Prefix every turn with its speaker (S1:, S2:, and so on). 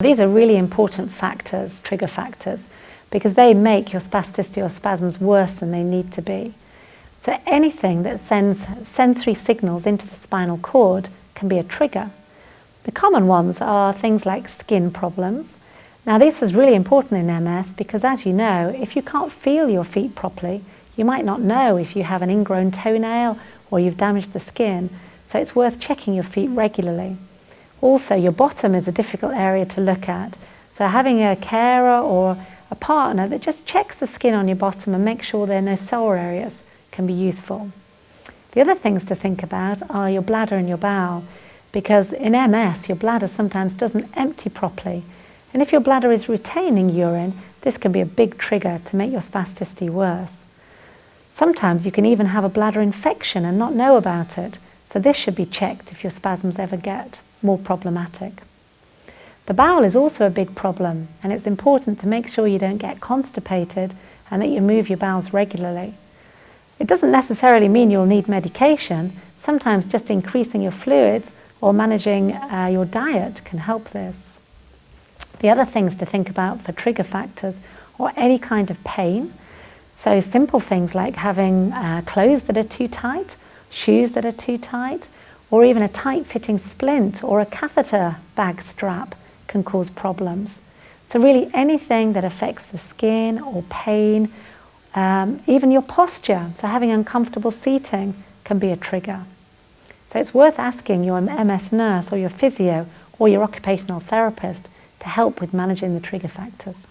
S1: These are really important factors, trigger factors, because they make your spasticity or spasms worse than they need to be. So anything that sends sensory signals into the spinal cord can be a trigger. The common ones are things like skin problems. Now this is really important in MS because, as you know, if you can't feel your feet properly, you might not know if you have an ingrown toenail or you've damaged the skin, so it's worth checking your feet regularly. Also, your bottom is a difficult area to look at, so having a carer or a partner that just checks the skin on your bottom and makes sure there are no sore areas can be useful. The other things to think about are your bladder and your bowel, because in MS your bladder sometimes doesn't empty properly, and if your bladder is retaining urine, this can be a big trigger to make your spasticity worse. Sometimes you can even have a bladder infection and not know about it, so this should be checked if your spasms ever get more problematic. The bowel is also a big problem, and it's important to make sure you don't get constipated and that you move your bowels regularly. It doesn't necessarily mean you'll need medication. Sometimes just increasing your fluids or managing your diet can help this. The other things to think about for trigger factors are any kind of pain. So simple things like having clothes that are too tight, shoes that are too tight, or even a tight-fitting splint or a catheter bag strap can cause problems. So really anything that affects the skin or pain, even your posture, so having uncomfortable seating can be a trigger. So it's worth asking your MS nurse or your physio or your occupational therapist to help with managing the trigger factors.